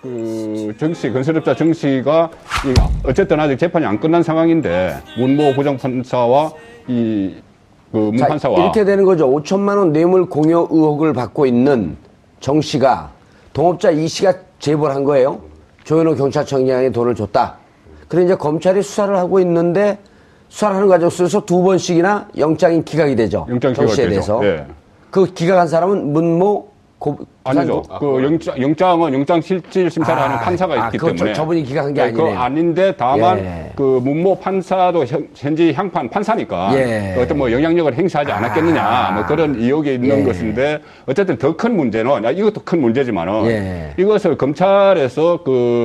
건설업자 정 씨가 어쨌든 아직 재판이 안 끝난 상황인데 문모 부장판사와 문 판사와 이렇게 되는 거죠. 5천만 원 뇌물 공여 의혹을 받고 있는 정 씨가 동업자 이 씨가 제보를 한 거예요. 조현호 경찰청장에 돈을 줬다. 그래 이제 검찰이 수사를 하고 있는데 수사를 하는 과정 속에서 두 번씩이나 영장이 기각이 되죠. 정 씨에 대해서. 네. 그 기각한 사람은 문모 아니죠. 영장은 영장 실질 심사를 하는 판사가 있기 때문에. 저분이 기각한 게 아니네요. 그거 아닌데 다만 문모 판사도 현지 향판 판사니까 어떤 영향력을 행사하지 않았겠느냐 그런 의혹이 있는 것인데 어쨌든 더 큰 문제는 이것도 큰 문제지만은 이것을 검찰에서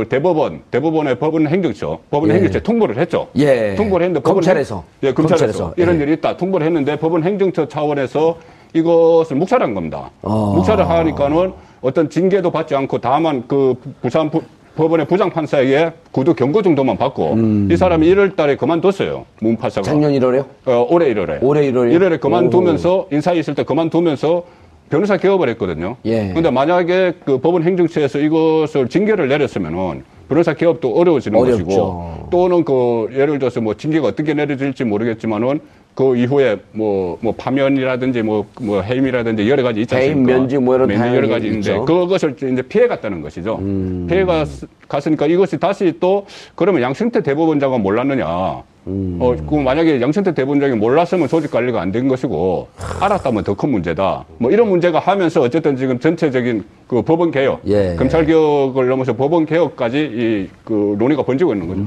대법원의 법원행정처에 통보를 했죠. 통보를 했는데 검찰에서 이런 일이 있다. 통보를 했는데 법원행정처 차원에서 이것을 묵살한 겁니다. 묵살을 하니까는 어떤 징계도 받지 않고 다만 부산 법원의 부장판사에게 구두 경고 정도만 받고 이 사람이 1월 달에 그만뒀어요. 문 판사가. 작년 1월에요? 올해 1월에. 올해 1월에? 1월에 그만두면서 인사에 있을 때 그만두면서 변호사 개업을 했거든요. 근데 만약에 법원 행정처에서 이것을 징계를 내렸으면은 변호사 개업도 어려워지는 것이고 또는 예를 들어서 징계가 어떻게 내려질지 모르겠지만은 그 이후에 파면이라든지 해임이라든지 여러 가지 있지 않습니까? 해임, 면직 여러 가지 있는데 그것을 이제 피해갔다는 것이죠. 피해갔으니까 이것이 다시 또 그러면 양승태 대법원장은 몰랐느냐? 만약에 양승태 대법원장이 몰랐으면 조직 관리가 안 된 것이고 알았다면 더 큰 문제다. 이런 문제가 하면서 어쨌든 지금 전체적인 법원 개혁, 검찰 개혁을 넘어서 법원 개혁까지 논의가 번지고 있는 거죠.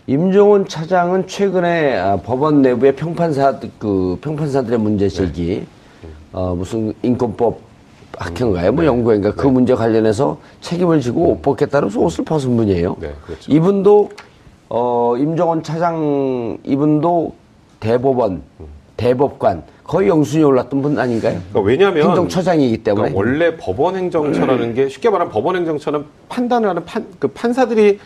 임종원 차장은 최근에 법원 내부의 평판사들의 문제 제기, 무슨 인권법 학회인가요? 연구회인가? 그 문제 관련해서 책임을 지고 옷 벗겠다는 옷을 벗은 분이에요. 네, 그렇죠. 이분도, 임종원 차장, 이분도 대법관, 거의 영순위에 올랐던 분 아닌가요? 그러니까 왜냐면. 행정처장이기 때문에. 그러니까 원래 법원행정처라는 게 쉽게 말하면 법원행정처는 판단을 하는 판사들이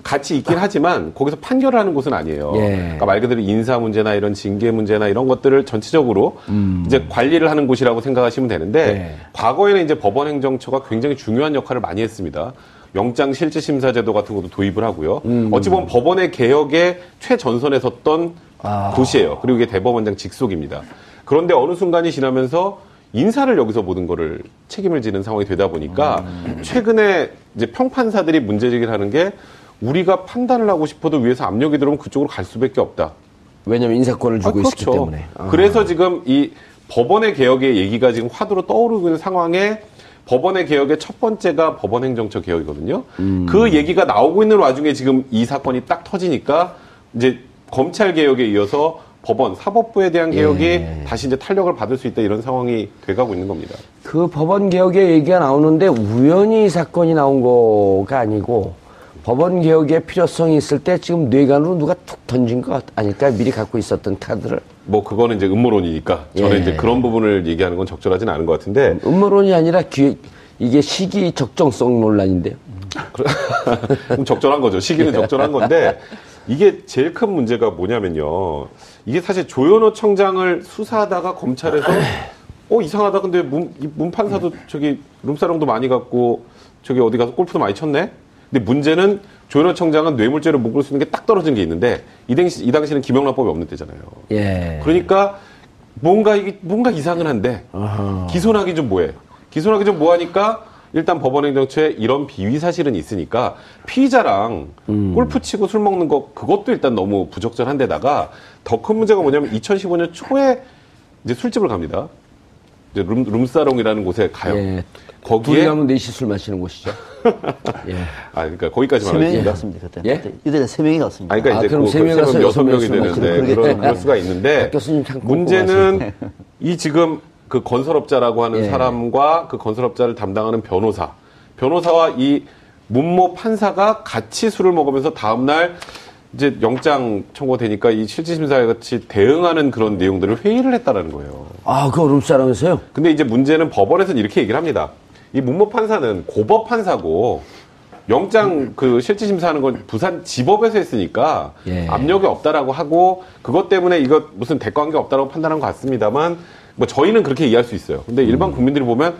같이 있긴 하지만 거기서 판결을 하는 곳은 아니에요. 그러니까 말 그대로 인사 문제나 이런 징계 문제나 이런 것들을 전체적으로 이제 관리를 하는 곳이라고 생각하시면 되는데 과거에는 이제 법원행정처가 굉장히 중요한 역할을 많이 했습니다. 영장 실질심사제도 같은 것도 도입을 하고요. 어찌 보면 법원의 개혁의 최전선에 섰던 곳이에요. 그리고 이게 대법원장 직속입니다. 그런데 어느 순간이 지나면서 인사를 여기서 모든 거를 책임을 지는 상황이 되다 보니까 최근에 이제 평판사들이 문제제기를 하는 게 우리가 판단을 하고 싶어도 위에서 압력이 들어오면 그쪽으로 갈 수밖에 없다. 왜냐하면 인사권을 주고 있기 때문에. 그래서 지금 이 법원의 개혁의 얘기가 지금 화두로 떠오르고 있는 상황에 법원의 개혁의 첫 번째가 법원행정처 개혁이거든요. 그 얘기가 나오고 있는 와중에 지금 이 사건이 딱 터지니까 이제 검찰 개혁에 이어서 법원, 사법부에 대한 개혁이 다시 이제 탄력을 받을 수 있다 이런 상황이 돼가고 있는 겁니다. 그 법원 개혁의 얘기가 나오는데 우연히 이 사건이 나온 거가 아니고 법원 개혁의 필요성이 있을 때 지금 뇌관으로 누가 툭 던진 것 아닐까요? 미리 갖고 있었던 카드를. 그거는 이제 음모론이니까 저는 이제 그런 부분을 얘기하는 건 적절하진 않은 것 같은데. 음모론이 아니라 이게 시기 적정성 논란인데요. 그럼 적절한 거죠. 시기는 적절한 건데 이게 제일 큰 문제가 뭐냐면요. 이게 사실 조현호 청장을 수사하다가 검찰에서 이상하다. 근데 문 판사도 저기 룸사롱도 많이 갔고 저기 어디 가서 골프도 많이 쳤네. 근데 문제는 조현호 청장은 뇌물죄로 묶을 수 있는 게 딱 떨어진 게 있는데 이 당시는 김영란법이 없는 때잖아요. 그러니까 뭔가 이상은 한데 기소하기 좀 뭐해. 기소하기 좀 뭐하니까 일단 법원행정처에 이런 비위 사실은 있으니까 피의자랑 골프 치고 술 먹는 거 그것도 일단 너무 부적절한데다가 더 큰 문제가 뭐냐면 2015년 초에 이제 술집을 갑니다. 이제 룸사롱이라는 곳에 가요. 거기에 둘이 가면 4시 술 마시는 곳이죠. 그러니까 거기까지만 하겠습니다. 3명이 갔습니다. 그때. 이들은 3명이 갔습니다. 그러니까 이제 그럼 3명 가서 6명이 되는데 그럴 수가 있는데 문제는 이 지금 그 건설업자라고 하는 사람과 그 건설업자를 담당하는 변호사와 이 문모 판사가 같이 술을 먹으면서 다음날 이제 영장 청구되니까 이 실질심사에 같이 대응하는 그런 내용들을 회의를 했다라는 거예요. 그거 룸사롱에서요? 근데 이제 문제는 법원에서는 이렇게 얘기를 합니다. 이 문모 판사는 고법 판사고 영장 실질심사하는 건 부산 지법에서 했으니까 압력이 없다라고 하고 그것 때문에 이거 무슨 대가관계 없다라고 판단한 것 같습니다만 저희는 그렇게 이해할 수 있어요. 근데 일반 국민들이 보면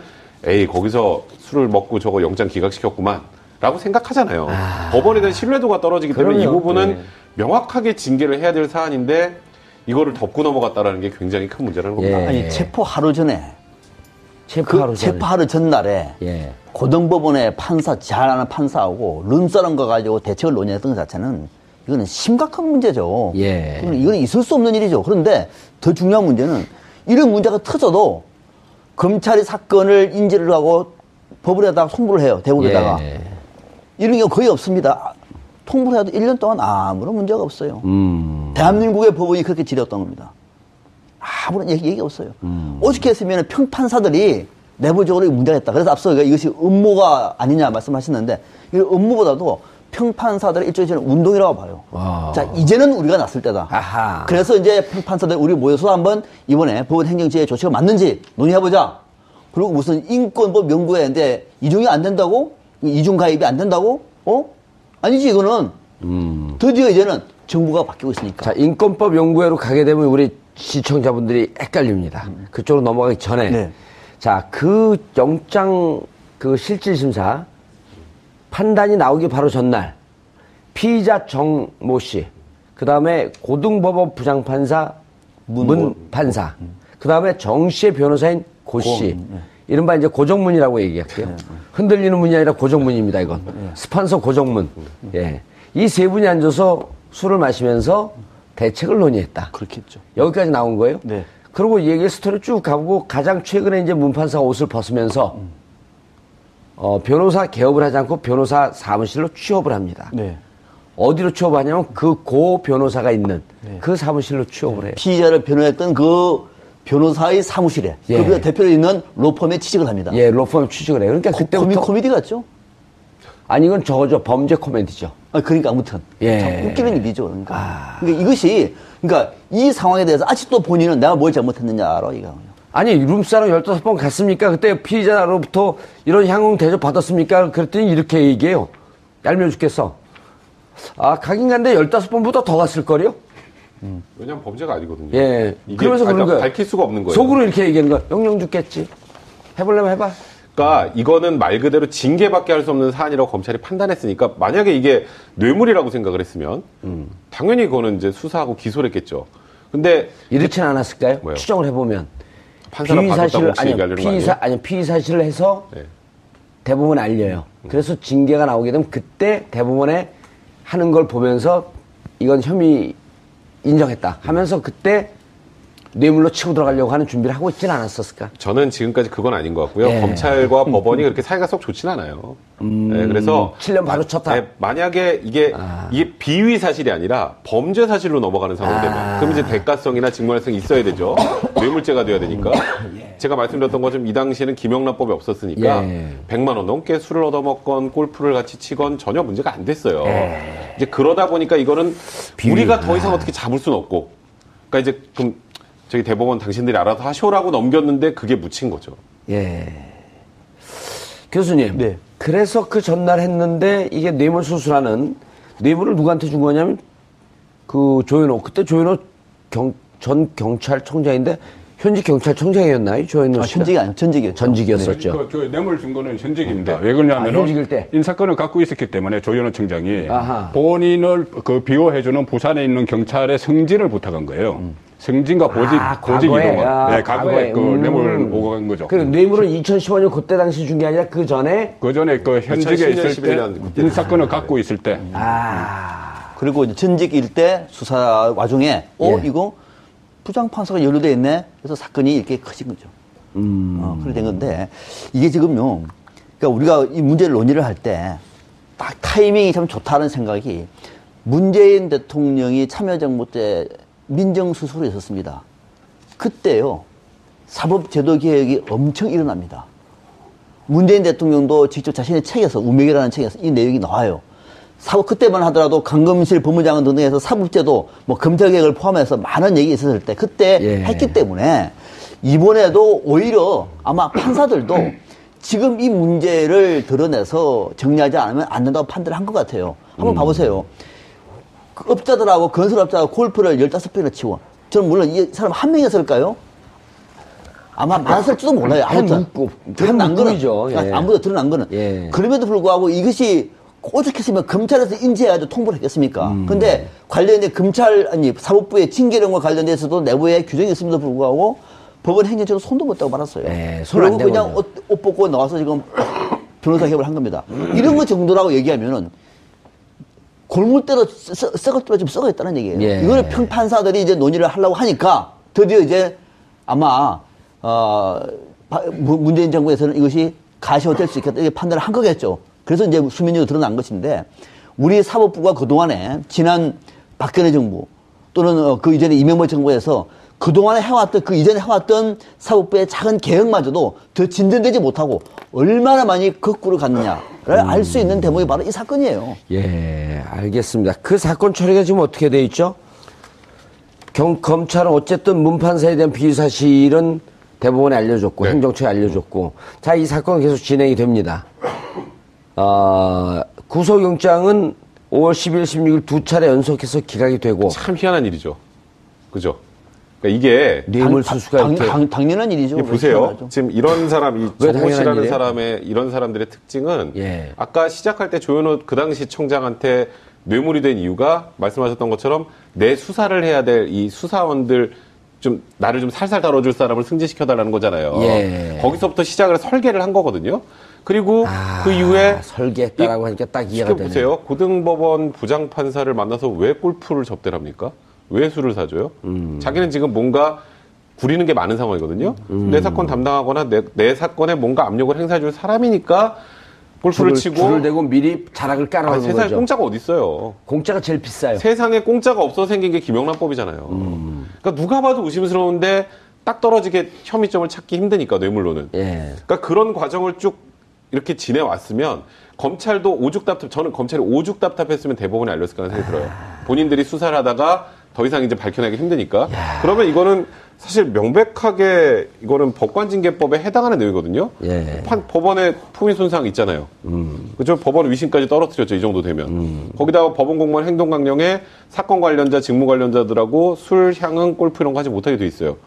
거기서 술을 먹고 저거 영장 기각시켰구만 라고 생각하잖아요. 법원에 대한 신뢰도가 떨어지기 때문에 이 부분은 명확하게 징계를 해야 될 사안인데 이거를 덮고 넘어갔다라는 게 굉장히 큰 문제라는 겁니다. 아니, 체포 하루 전에. 체포 하루 전날에. 예. 고등법원의 판사, 잘 아는 판사하고 룸싸움 가가지고 대책을 논의했던 것 자체는 이거는 심각한 문제죠. 예. 이거는 있을 수 없는 일이죠. 그런데 더 중요한 문제는 이런 문제가 터져도 검찰이 사건을 인지를 하고 법원에다가 송부를 해요. 대법원에다가. 예. 이런 경우 거의 없습니다. 통보를 해도 1년 동안 아무런 문제가 없어요. 대한민국의 법원이 그렇게 지렸던 겁니다. 아무런 얘기 없어요. 오죽 했으면 평판사들이 내부적으로 문제가 있다. 그래서 앞서 이것이 음모가 아니냐 말씀하셨는데, 이 음모보다도 평판사들의 일종의 저는 운동이라고 봐요. 와. 자, 이제는 우리가 났을 때다. 아하. 그래서 이제 평판사들 우리 모여서 한번 이번에 법원 행정지의 조치가 맞는지 논의해보자. 그리고 무슨 인권법 연구회인데 이중이 안 된다고? 이중 가입이 안 된다고? 아니지, 이거는. 드디어 이제는 정부가 바뀌고 있으니까. 자, 인권법 연구회로 가게 되면 우리 시청자분들이 헷갈립니다. 그쪽으로 넘어가기 전에. 네. 자, 그 영장, 그 실질심사 판단이 나오기 바로 전날, 피의자 정모 씨, 그 다음에 고등법원 부장판사 문 판사, 그 다음에 정 씨의 변호사인 고 씨, 이른바 이제 고정문이라고 얘기할게요. 흔들리는 문이 아니라 고정문입니다, 이건. 스판서 고정문. 예. 이 세 분이 앉아서 술을 마시면서 대책을 논의했다. 그렇겠죠. 여기까지 나온 거예요? 네. 그리고 이 얘기 스토리 쭉 가보고 가장 최근에 이제 문 판사가 옷을 벗으면서 변호사 개업을 하지 않고 변호사 사무실로 취업을 합니다. 네. 어디로 취업하냐면 그 고 변호사가 있는 그 사무실로 취업을 해요. 피의자를 변호했던 그 변호사의 사무실에 예. 그 대표로 있는 로펌에 취직을 합니다. 예, 로펌 취직을 해요. 그러니까 그때부터 코미디 같죠? 아니 이건 저거죠. 범죄 코미디죠. 그러니까 아무튼 예. 참 웃기는 일이죠. 그러니까 이것이 그러니까 이 상황에 대해서 아직도 본인은 내가 뭘 잘못했느냐 알아 이거. 아니 룸사롱 15번 갔습니까? 그때 피의자로부터 이런 향응 대접 받았습니까? 그랬더니 이렇게 얘기해요. 얄미워 죽겠어. 가긴 간데 15번보다 더 갔을걸요? 왜냐면 범죄가 아니거든요. 예. 이게 그러면서 그런 거예요. 밝힐 수가 없는 거예요. 속으로 이렇게 얘기하는 거야. 영영 죽겠지. 해보려면 해봐. 그러니까 이거는 말 그대로 징계밖에 할 수 없는 사안이라고 검찰이 판단했으니까 만약에 이게 뇌물이라고 생각을 했으면 당연히 그거는 이제 수사하고 기소를 했겠죠. 근데 이렇진 않았을까요? 뭐요? 추정을 해보면 판사가 받았다고 혹시 얘기하려는 거 아니에요? 피의 사실을 해서 네. 대법원에 알려요. 그래서 징계가 나오게 되면 그때 대법원에 하는 걸 보면서 이건 혐의 인정했다 하면서 그때 뇌물로 치고 들어가려고 하는 준비를 하고 있지는 않았었을까? 저는 지금까지 그건 아닌 것 같고요. 예. 검찰과 법원이 그렇게 사이가 썩 좋진 않아요. 네, 그래서 7년 바로 쳤다. 네, 만약에 이게 비위 사실이 아니라 범죄 사실로 넘어가는 상황이 되면 그럼 이제 대가성이나 직무활성이 있어야 되죠. 뇌물죄가 돼야 되니까. 제가 말씀드렸던 것처럼 이 당시에는 김영란법이 없었으니까 100만 원 넘게 술을 얻어먹건 골프를 같이 치건 전혀 문제가 안 됐어요. 이제 그러다 보니까 이거는 우리가 더 이상 어떻게 잡을 수는 없고. 그러니까 이제 그럼 저기 대법원 당신들이 알아서 하쇼라고 넘겼는데 그게 묻힌 거죠. 예. 교수님. 네. 그래서 그 전날 했는데 이게 뇌물 수수라는 뇌물을 누구한테 준 거냐면 그 조현호. 그때 조현호 전 경찰청장인데 현직 경찰청장이었나요? 조현호 씨가? 현직이 아니요. 전직이었죠. 전직이었었죠. 그 뇌물 준 거는 현직입니다. 왜 그러냐면 현직일 때. 인사권을 갖고 있었기 때문에 조현호 청장이 아하. 본인을 그 비호해주는 부산에 있는 경찰의 승진을 부탁한 거예요. 승진과 보직 과거에, 이동을. 네, 과거에 그 뇌물을 오고 간 거죠. 그 뇌물은 2015년 그때 당시 준 게 아니라 그 전에 그 전에 그 현직에 2010년, 있을 때 11년 그때. 인사권을 갖고 있을 때 그리고 이제 전직일 때 수사 와중에 이거 부장판사가 연루돼 있네. 그래서 사건이 이렇게 커진 거죠. 그렇게 된 건데 이게 지금요. 그러니까 우리가 이 문제를 논의를 할 때 딱 타이밍이 참 좋다는 생각이 문재인 대통령이 참여정부 때 민정수석으로 있었습니다. 그때요. 사법제도개혁이 엄청 일어납니다. 문재인 대통령도 직접 자신의 책에서 운명이라는 책에서 이 내용이 나와요. 그때만 하더라도 강금실 법무장관 등등에서 사법제도 뭐 검찰개혁을 포함해서 많은 얘기 있었을 때 그때 했기 때문에 이번에도 오히려 아마 판사들도 지금 이 문제를 드러내서 정리하지 않으면 안 된다고 판단을 한 것 같아요. 한번 봐보세요. 그 업자들하고 건설업자하고 골프를 15번이나 치워. 저는 물론 이 사람 한 명이었을까요? 아마 많았을지도 몰라요. 한 묶음. 드러난 거는. 묶음이죠. 예. 아무도 드러난 거는. 예. 그럼에도 불구하고 이것이 오죽했으면 검찰에서 인지해야지 통보를 했겠습니까? 근데 관련된 사법부의 징계령과 관련돼서도 내부에 규정이 있음에도 불구하고 법원 행정처로 손도 못 대고 말았어요. 네, 손안 그리고 그냥 대거든요. 옷 벗고 나와서 지금 변호사 협의를 한 겁니다. 이런 거 정도라고 얘기하면은 골물대로 썩을 대로 지금 썩어 있다는 얘기예요. 예. 이걸 평판사들이 이제 논의를 하려고 하니까 드디어 이제 아마 문재인 정부에서는 이것이 가시화될 수 있겠다 이렇게 판단을 한 거겠죠. 그래서 이제 수면위로 드러난 것인데 우리 사법부가 그동안에 지난 박근혜 정부 또는 그 이전에 이명박 정부에서 그동안에 해왔던 그 이전에 해왔던 사법부의 작은 개혁마저도 더 진전되지 못하고 얼마나 많이 거꾸로 갔느냐를 알 수 있는 대목이 바로 이 사건이에요. 예, 알겠습니다. 그 사건 처리가 지금 어떻게 돼 있죠? 검찰은 어쨌든 문판사에 대한 비사실은 대법원에 알려줬고 네. 행정처에 알려줬고 자, 이 사건은 계속 진행이 됩니다. 구속영장은 5월 10일, 16일 두 차례 연속해서 기각이 되고 참 희한한 일이죠. 그죠? 그러니까 이게 뇌물수수가 이렇게 당연한 일이죠. 보세요. 당연하죠. 지금 이런 사람, 이 왜 정모 당연한 씨라는 일이에요? 사람의 이런 사람들의 특징은 예. 아까 시작할 때 조현호 그 당시 청장한테 뇌물이 된 이유가 말씀하셨던 것처럼 내 수사를 해야 될 이 수사원들 좀 나를 좀 살살 다뤄줄 사람을 승진시켜달라는 거잖아요. 예. 거기서부터 시작을 설계를 한 거거든요. 그리고 그 이후에 설계했다라고 하니까 딱 이해가 되네. 보세요. 고등법원 부장판사를 만나서 왜 골프를 접대를 합니까? 왜 술을 사줘요? 자기는 지금 뭔가 구리는 게 많은 상황이거든요. 내 사건 담당하거나 내 사건에 뭔가 압력을 행사해줄 사람이니까 골프를 치고 줄을 대고 미리 자락을 깔아놓는 세상에 거죠. 공짜가 어디 있어요? 공짜가 제일 비싸요. 세상에 공짜가 없어 생긴 게 김영란법이잖아요. 그러니까 누가 봐도 의심스러운데 딱 떨어지게 혐의점을 찾기 힘드니까 뇌물로는. 예. 그러니까 그런 과정을 쭉 이렇게 지내왔으면 검찰도 오죽답답 저는 검찰이 오죽답답했으면 대법원에 알렸을 거라는 생각이 들어요. 본인들이 수사를 하다가 더 이상 이제 밝혀내기 힘드니까. 그러면 이거는 사실 명백하게 이거는 법관징계법에 해당하는 내용이거든요. 예. 법원의 품위 손상 있잖아요. 그죠? 법원 위신까지 떨어뜨렸죠. 이 정도 되면. 거기다가 법원 공무원 행동 강령에 사건 관련자, 직무 관련자들하고 술, 향응, 골프 이런 거 하지 못하게 돼 있어요.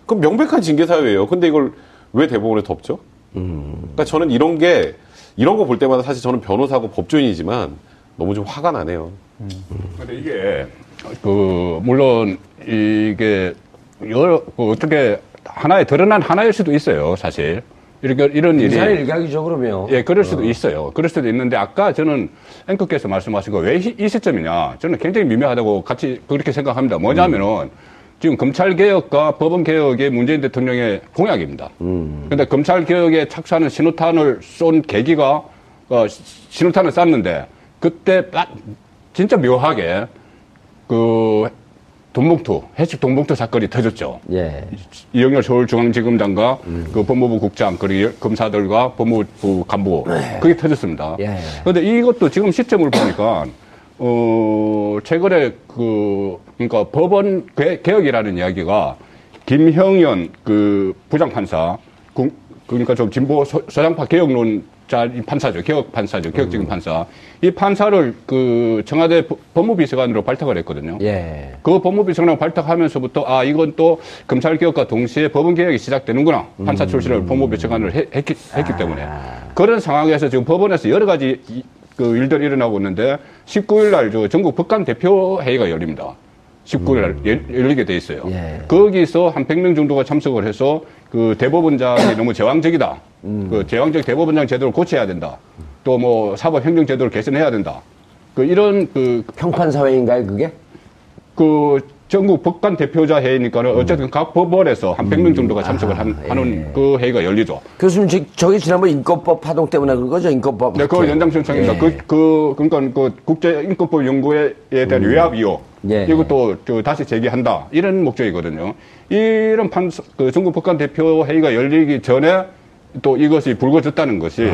그럼 명백한 징계 사유예요. 근데 이걸 왜 대법원에 덮죠? 그러니까 저는 이런 거 볼 때마다 사실 저는 변호사고 법조인이지만 너무 좀 화가 나네요. 근데 이게 물론 이게 어떻게 하나의 드러난 하나일 수도 있어요, 사실. 이런 일이. 인사의 일각이죠, 그러면. 예, 그럴 수도 있어요. 그럴 수도 있는데 아까 저는 앵커께서 말씀하신 거 왜 이 시점이냐. 저는 굉장히 미묘하다고 같이 그렇게 생각합니다. 뭐냐면은 지금 검찰개혁과 법원개혁의 문재인 대통령의 공약입니다. 근데 검찰개혁에 착수하는 신호탄을 쏜 계기가, 신호탄을 쐈는데, 그때 진짜 묘하게, 해직 돈봉투 사건이 터졌죠. 예. 이영렬 서울중앙지검장과 그 법무부 국장, 그리고 검사들과 법무부 간부, 그게 터졌습니다. 예. 그런데 이것도 지금 시점을 보니까, 최근에 그러니까 법원 개혁이라는 이야기가 김형연 부장판사, 그러니까 좀 진보 서장파 개혁론자 판사죠. 개혁 판사죠. 개혁적인 판사. 이 판사를 청와대 법무비서관으로 발탁을 했거든요. 예. 그 법무비서관으로 발탁하면서부터 이건 또 검찰개혁과 동시에 법원개혁이 시작되는구나. 판사 출신을 법무비서관으로 했기 때문에. 그런 상황에서 지금 법원에서 여러 가지 일들이 일어나고 있는데 19일 날 전국 법관 대표회의가 열립니다. 19일 날 열리게 돼 있어요. 예. 거기서 한 100명 정도가 참석을 해서 대법원장이 너무 제왕적이다. 제왕적 대법원장 제도를 고쳐야 된다. 또 뭐 사법행정 제도를 개선해야 된다. 이런 평판사회인가요, 그게? 전국 법관 대표자 회의니까는 어쨌든 각 법원에서 한 100명 정도가 참석을 하는 그 회의가 열리죠. 교수님, 저기 지난번 인권법 파동 때문에 그런 거죠, 인권법. 네, 그 연장선상입니다. 예. 그러니까 국제인권법 연구에 대한 외압 이유. 예. 이것도 다시 제기한다. 이런 목적이거든요. 이런 전국 법관 대표 회의가 열리기 전에 또 이것이 불거졌다는 것이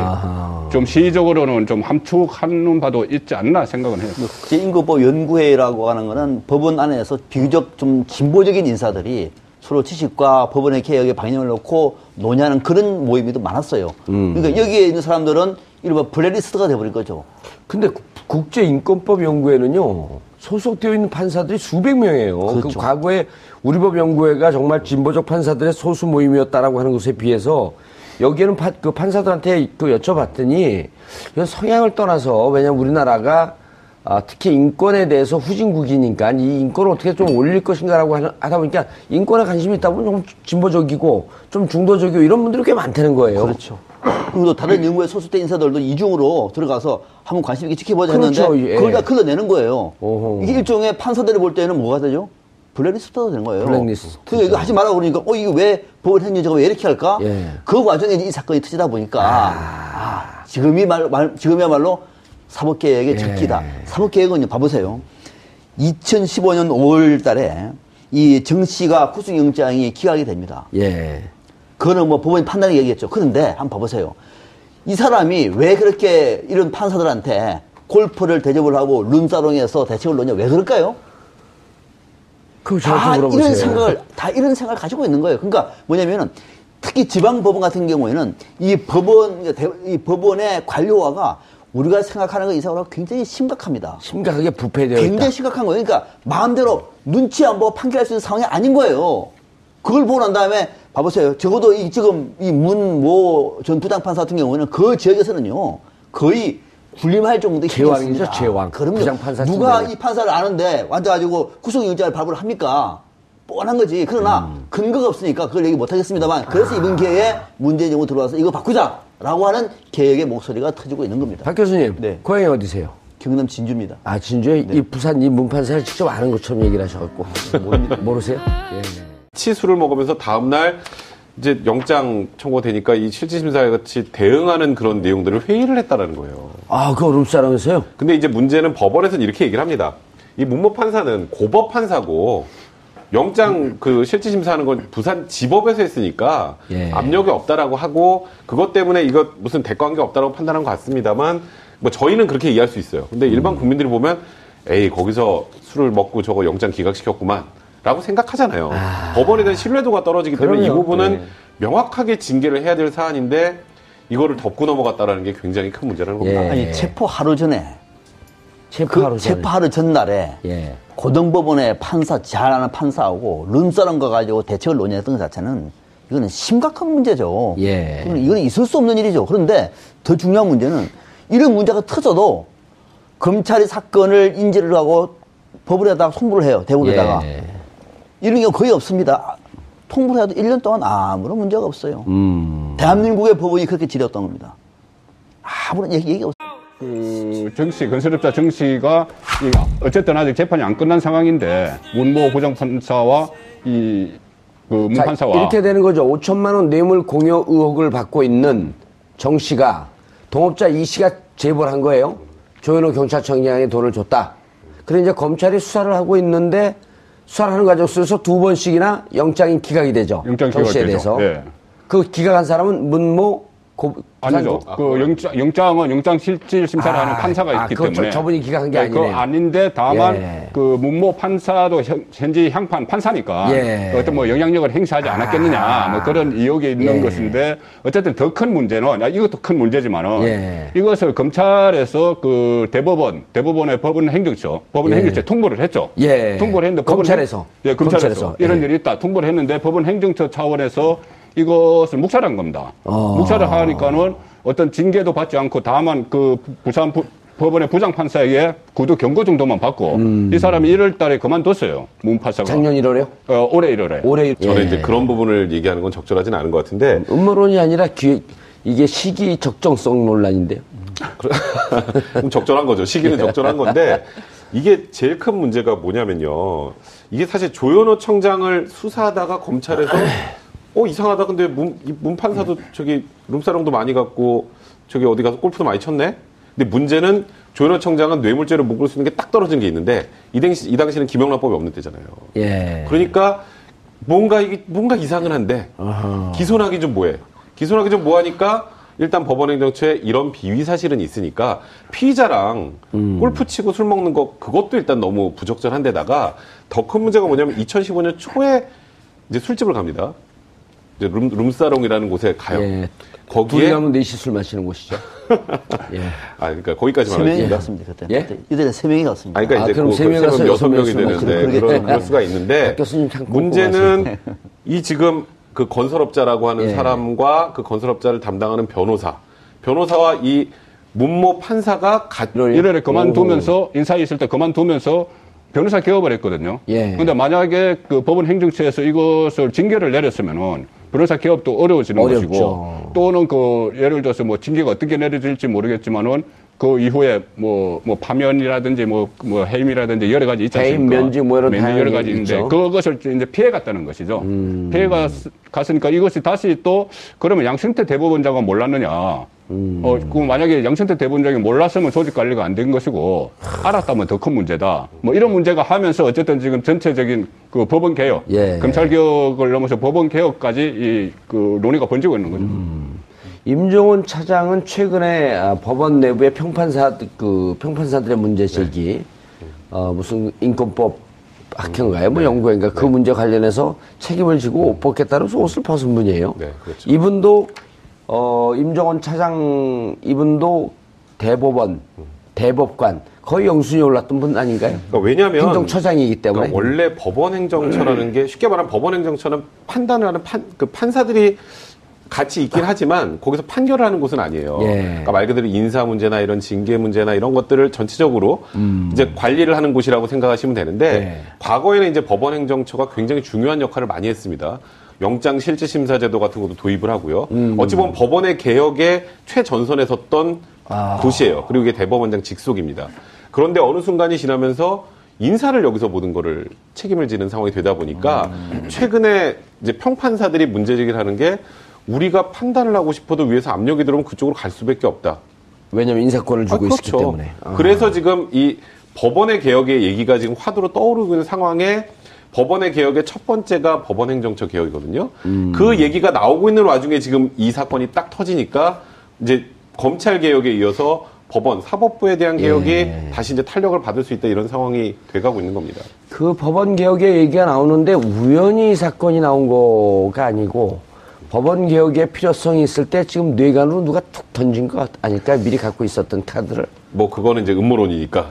좀 시의적으로는 좀 함축하는 바도 있지 않나 생각은 해요. 국제인권법 연구회라고 하는 거는 법원 안에서 비교적 좀 진보적인 인사들이 서로 지식과 법원의 개혁의 방향을 놓고 논의하는 그런 모임이 더 많았어요. 그러니까 여기에 있는 사람들은 이른바 블랙리스트가 돼버린 거죠. 근데 국제인권법 연구회는요, 소속되어 있는 판사들이 수백 명이에요. 그렇죠. 그 과거에 우리법연구회가 정말 진보적 판사들의 소수 모임이었다라고 하는 것에 비해서 여기에는 그 판사들한테 그 여쭤봤더니 이건 성향을 떠나서 왜냐하면 우리나라가 특히 인권에 대해서 후진국이니까 이 인권을 어떻게 좀 올릴 것인가라고 하다 보니까 인권에 관심이 있다 보면 좀 진보적이고 좀 중도적이고 이런 분들이 꽤 많다는 거예요. 그렇죠. 그리고 또 다른 연구에 소속된 인사들도 이중으로 들어가서 한번 관심 있게 지켜보자 했는데 그렇죠. 예. 그걸 다 걸러내는 거예요. 어허. 이게 일종의 판사들이 볼 때는 뭐가 되죠? 블랙리스트가 되는 거예요. 블랙리스트. 그러니까 이거 하지 말라고 그러니까 이거 왜 법원 행정처가 왜 이렇게 할까? 예. 그 와중에 이 사건이 터지다 보니까 지금이야말로 사법개혁의 적기다. 사법개혁은 봐보세요. 2015년 5월 달에 이 정 씨가 구속영장이 기각이 됩니다. 예. 그거는 뭐 법원이 판단이 얘기했죠. 그런데 한번 봐보세요. 이 사람이 왜 그렇게 이런 판사들한테 골프를 대접을 하고 룸사롱에서 대책을 놓냐? 왜 그럴까요? 그거 저한테 물어보세요. 다 이런 생각을 가지고 있는 거예요. 그러니까 뭐냐면은 특히 지방법원 같은 경우에는 이 법원의 관료화가 우리가 생각하는 것 이상으로 굉장히 심각합니다. 심각하게 부패되어 있다. 굉장히 심각한 거예요. 그러니까 마음대로 눈치 안 보고 판결할 수 있는 상황이 아닌 거예요. 그걸 보고 난 다음에 봐보세요. 적어도 지금 이 문모 전 부장판사 같은 경우는 그 지역에서는요 거의 군림할 정도의 제왕이죠, 힘이 제왕. 그럼요. 부장판사 누가 친구들이. 이 판사를 아는데 앉아가지고 구속영장을 발부를 합니까? 뻔한 거지. 그러나 근거가 없으니까 그걸 얘기 못 하겠습니다만 그래서 이번 기회에 문재인 정부 들어와서 이거 바꾸자라고 하는 개혁의 목소리가 터지고 있는 겁니다. 박 교수님, 네. 고향이 어디세요? 경남 진주입니다. 아, 진주에 이 부산 이 문판사를 직접 아는 것처럼 얘기를 하셔갖고 모르세요? 예. 치술을 먹으면서 다음날 이제 영장 청구되니까 이 실질심사에 같이 대응하는 그런 내용들을 회의를 했다라는 거예요. 아, 그 룸사롱에서요? 근데 이제 문제는 법원에서는 이렇게 얘기를 합니다. 이 문모 판사는 고법 판사고 영장 그 실질심사하는 건 부산 지법에서 했으니까 예. 압력이 없다라고 하고 그것 때문에 이거 무슨 대가관계 없다라고 판단한 것 같습니다만 뭐 저희는 그렇게 이해할 수 있어요. 근데 일반 국민들이 보면 에이 거기서 술을 먹고 저거 영장 기각시켰구만 라고 생각하잖아요. 법원에 대한 신뢰도가 떨어지기 때문에 이 그럼요. 부분은 예. 명확하게 징계를 해야 될 사안인데 이거를 덮고 넘어갔다라는 게 굉장히 큰 문제라는 겁니다. 예. 아니 체포 하루 전에 체포하루 전에. 체포하루 전날에 예. 고등법원의 판사 잘 아는 판사하고 룸사롱 가가지고 대책을 논의했던 것 자체는 이거는 심각한 문제죠. 예. 이거는 있을 수 없는 일이죠. 그런데 더 중요한 문제는 이런 문제가 터져도 검찰이 사건을 인지를 하고 법원에다가 송부를 해요. 대법원에다가. 예. 이런 경우 거의 없습니다. 통보를 해도 1년 동안 아무런 문제가 없어요. 대한민국의 법원이 그렇게 지렸던 겁니다. 아무런 얘기 없어요. 그 정씨 건설업자 정씨가 어쨌든 아직 재판이 안 끝난 상황인데 문모 부장판사와 이 그 자, 문판사와 이렇게 되는 거죠. 5천만 원 뇌물 공여 의혹을 받고 있는 정 씨가 동업자 이 씨가 제보를 한 거예요. 조현호 경찰청장에 돈을 줬다. 그래 이제 검찰이 수사를 하고 있는데 수사를 하는 과정 속에서 두 번씩이나 영장이 기각이 되죠. 영장 정 씨에 기각되죠. 대해서. 예. 그 기각한 사람은 문모 아니죠. 그 영장은 영장 실질 심사를 하는 판사가 있기 그거 때문에 저분이 기각한 게 네, 아니네요. 그거 아닌데 다만 예. 그 문모 판사도 현지 향판 판사니까 예. 어떤 뭐 영향력을 행사하지 않았겠느냐 뭐 그런 의혹이 있는 예. 것인데 어쨌든 더 큰 문제는 이것도 큰 문제지만은 예. 이것을 검찰에서 그 대법원의 법원 행정처 통보를 했죠. 예. 통보를 했는데 검찰에서. 예, 검찰에서 검찰에서. 이런 예. 일이 있다. 통보를 했는데 법원 행정처 차원에서 이것을 묵살한 겁니다. 묵살을 하니까는 어떤 징계도 받지 않고 다만 그 부산 법원의 부장판사에게 구두 경고 정도만 받고 이 사람이 1월 달에 그만뒀어요. 문 판사가. 작년 1월에요? 올해 1월에. 올해 저는 예. 이제 그런 부분을 얘기하는 건 적절하진 않은 것 같은데 음모론이 아니라 이게 시기 적정성 논란인데요. 적절한 거죠. 시기는 적절한 건데 이게 제일 큰 문제가 뭐냐면요. 이게 사실 조현호 청장을 수사하다가 검찰에서 이상하다. 근데 문 판사도 저기 룸사롱도 많이 갔고 저기 어디 가서 골프도 많이 쳤네. 근데 문제는 조현호 청장은 뇌물죄로 묶을 수 있는 게 딱 떨어진 게 있는데 이 당시는 김영란법이 없는 때잖아요. 예. 그러니까 뭔가 이상은 한데 기소하기 좀 뭐해. 기소하기 좀 뭐하니까 일단 법원행정처에 이런 비위 사실은 있으니까 피의자랑 골프 치고 술 먹는 거 그것도 일단 너무 부적절한데다가 더 큰 문제가 뭐냐면 2015년 초에 이제 술집을 갑니다. 이제 룸사롱이라는 곳에 가요. 예. 둘이 거기에 가면 넷이 술 마시는 곳이죠. 예. 그러니까 거기까지만 3명이 하겠습니다. 갔습니다. 그때. 예? 이들에 3명이 갔습니다. 그러니까 이제 그럼 세 명 가서 여섯 여섯 명이 명이 되는데 그럴 수가 있는데 박 교수님 참 문제는 이 지금 그 건설업자라고 하는 예. 사람과 그 건설업자를 담당하는 변호사와 이 문모 판사가 일회를 그만두면서 인사에 있을 때 그만두면서 변호사 개업을 했거든요. 예. 근데 만약에 그 법원 행정처에서 이것을 징계를 내렸으면은 변호사 개업도 어려워지는 어렵죠. 것이고 또는 그 예를 들어서 뭐 징계가 어떻게 내려질지 모르겠지만은 그 이후에 뭐 파면이라든지 뭐 해임이라든지 여러 가지 있지 않습니까? 해임, 면직 뭐 이런 여러 다양한 가지 게 있는데 있죠. 그것을 이제 피해갔다는 것이죠. 피해가 갔으니까 이것이 다시 또 그러면 양승태 대법원장은 몰랐느냐? 그 만약에 양승태 대법원장이 몰랐으면 조직 관리가 안 된 것이고 알았다면 더 큰 문제다. 뭐 이런 문제가 하면서 어쨌든 지금 전체적인 그 법원 개혁, 예. 검찰 개혁을 넘어서 법원 개혁까지 그 논의가 번지고 있는 거죠. 임종원 차장은 최근에 법원 내부의 평판사들의 문제 제기, 무슨 인권법 학회인가요? 뭐 연구인가 그 문제 관련해서 책임을 지고 옷 벗겠다는 옷을 벗은 분이에요. 네, 그렇죠. 이분도 임종원 차장 이분도 대법관 거의 영순위에 올랐던 분 아닌가요? 그러니까 왜냐하면 행정처장이기 때문에. 그러니까 원래 법원행정처라는 게 쉽게 말하면 법원행정처는 판단을 하는 판사들이 같이 있긴 하지만 거기서 판결을 하는 곳은 아니에요. 예. 그러니까 말 그대로 인사 문제나 이런 징계 문제나 이런 것들을 전체적으로 이제 관리를 하는 곳이라고 생각하시면 되는데 예. 과거에는 이제 법원행정처가 굉장히 중요한 역할을 많이 했습니다. 영장 실질 심사 제도 같은 것도 도입을 하고요. 어찌 보면 법원의 개혁의 최전선에 섰던 곳이에요. 그리고 이게 대법원장 직속입니다. 그런데 어느 순간이 지나면서 인사를 여기서 모든 거를 책임을 지는 상황이 되다 보니까 최근에 이제 평판사들이 문제 제기를 하는 게 우리가 판단을 하고 싶어도 위에서 압력이 들어오면 그쪽으로 갈 수밖에 없다. 왜냐면 인사권을 주고 있기 때문에. 그래서 지금 이 법원의 개혁의 얘기가 지금 화두로 떠오르고 있는 상황에 법원의 개혁의 첫 번째가 법원행정처 개혁이거든요. 그 얘기가 나오고 있는 와중에 지금 이 사건이 딱 터지니까 이제 검찰 개혁에 이어서 법원, 사법부에 대한 개혁이 다시 이제 탄력을 받을 수 있다 이런 상황이 돼가고 있는 겁니다. 그 법원 개혁의 얘기가 나오는데 우연히 이 사건이 나온 거가 아니고 법원 개혁의 필요성이 있을 때 지금 뇌관으로 누가 툭 던진 것 아닐까요? 미리 갖고 있었던 카드를. 뭐 그거는 이제 음모론이니까